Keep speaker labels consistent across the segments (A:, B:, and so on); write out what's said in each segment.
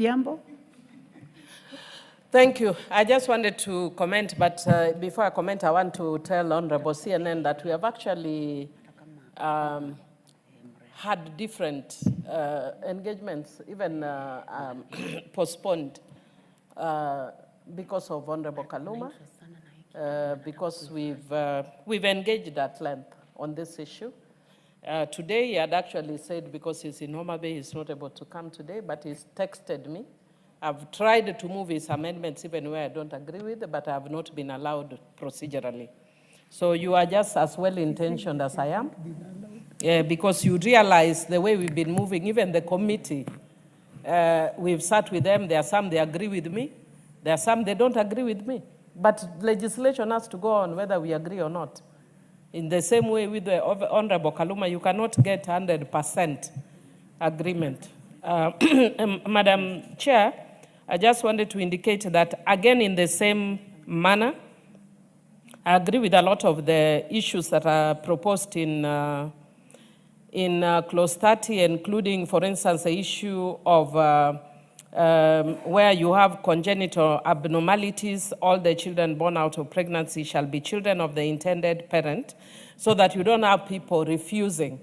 A: Odhiambo.
B: Thank you. I just wanted to comment, but before I comment, I want to tell Honorable CNN that we have actually had different engagements, even postponed because of Honorable Kaluma, because we've engaged at length on this issue. Today, he had actually said because he's in Homa Bay, he's not able to come today, but he's texted me. I've tried to move his amendments even where I don't agree with, but I have not been allowed procedurally. So you are just as well-intentioned as I am, because you realize the way we've been moving, even the committee, we've sat with them. There are some they agree with me. There are some they don't agree with me. But legislation has to go on whether we agree or not. In the same way with the Honorable Kaluma, you cannot get 100% agreement. Madam Chair, I just wanted to indicate that, again, in the same manner, I agree with a lot of the issues that are proposed in Clause 30, including, for instance, the issue of where you have congenital abnormalities, all the children born out of pregnancy shall be children of the intended parent, so that you don't have people refusing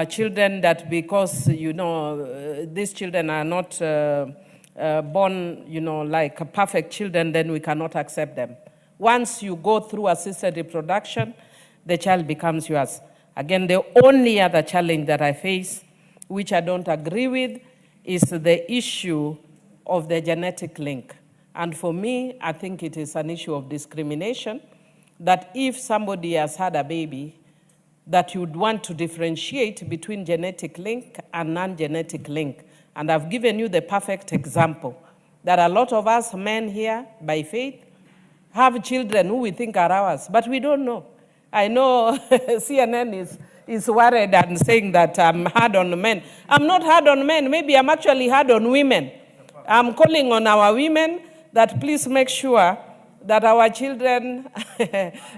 B: children that because, these children are not born, like perfect children, then we cannot accept them. Once you go through assisted reproduction, the child becomes yours. Again, the only other challenge that I face, which I don't agree with, is the issue of the genetic link. And for me, I think it is an issue of discrimination, that if somebody has had a baby, that you'd want to differentiate between genetic link and non-genetic link. And I've given you the perfect example, that a lot of us men here, by faith, have children who we think are ours, but we don't know. I know CNN is worried and saying that I'm hard on men. I'm not hard on men. Maybe I'm actually hard on women. I'm calling on our women that please make sure that our children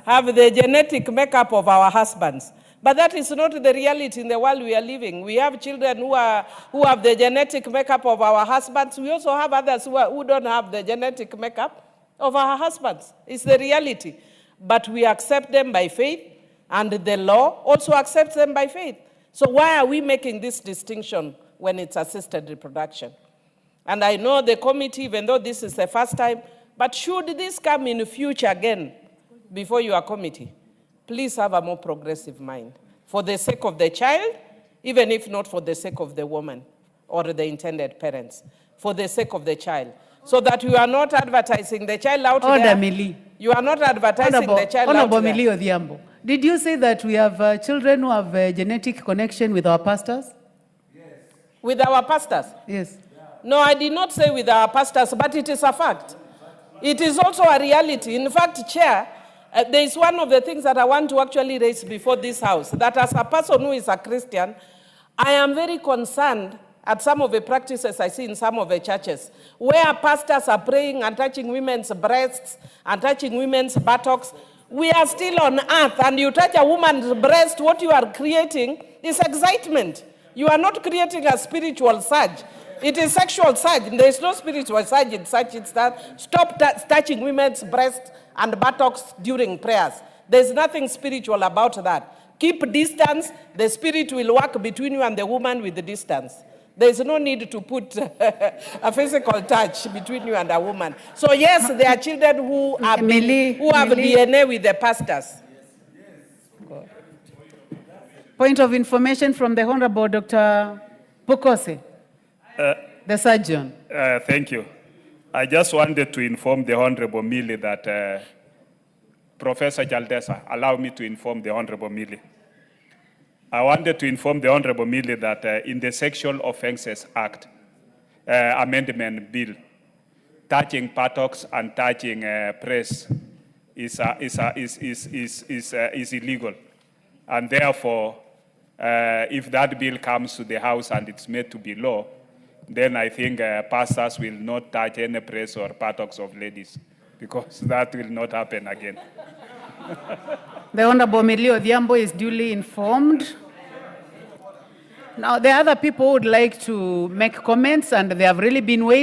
B: have the genetic makeup of our husbands. But that is not the reality in the world we are living. We have children who have the genetic makeup of our husbands. We also have others who don't have the genetic makeup of our husbands. It's the reality. But we accept them by faith, and the law also accepts them by faith. So why are we making this distinction when it's assisted reproduction? And I know the committee, even though this is the first time, but should this come in the future again before your committee, please have a more progressive mind for the sake of the child, even if not for the sake of the woman or the intended parents, for the sake of the child, so that you are not advertising the child out there.
A: Millie.
B: You are not advertising the child out there.
A: Millie Odhiambo. Did you say that we have children who have a genetic connection with our pastors?
B: Yes. With our pastors?
A: Yes.
B: No, I did not say with our pastors, but it is a fact. It is also a reality. In fact, Chair, there is one of the things that I want to actually raise before this House, that as a person who is a Christian, I am very concerned at some of the practices I see in some of the churches, where pastors are praying and touching women's breasts and touching women's buttocks. We are still on earth, and you touch a woman's breast, what you are creating is excitement. You are not creating a spiritual surge. It is sexual surge. There is no spiritual surge in such instance. Stop touching women's breasts and buttocks during prayers. There's nothing spiritual about that. Keep distance. The spirit will work between you and the woman with the distance. There's no need to put a physical touch between you and a woman. So yes, there are children who have DNA with the pastors.
A: Yes. Point of information from the Honorable Dr. Pukose, the surgeon.
C: Thank you. I just wanted to inform the Honorable Millie that Professor Jaldesa, allow me to inform the Honorable Millie. I wanted to inform the Honorable Millie that in the Sexual Offences Act Amendment Bill, touching buttocks and touching breasts is illegal. And therefore, if that bill comes to the House and it's made to be law, then I think pastors will not touch any breasts or buttocks of ladies, because that will not happen again.
A: The Honorable Millie Odhiambo is duly informed. Now, there are other people who would like to make comments, and they have really been waiting.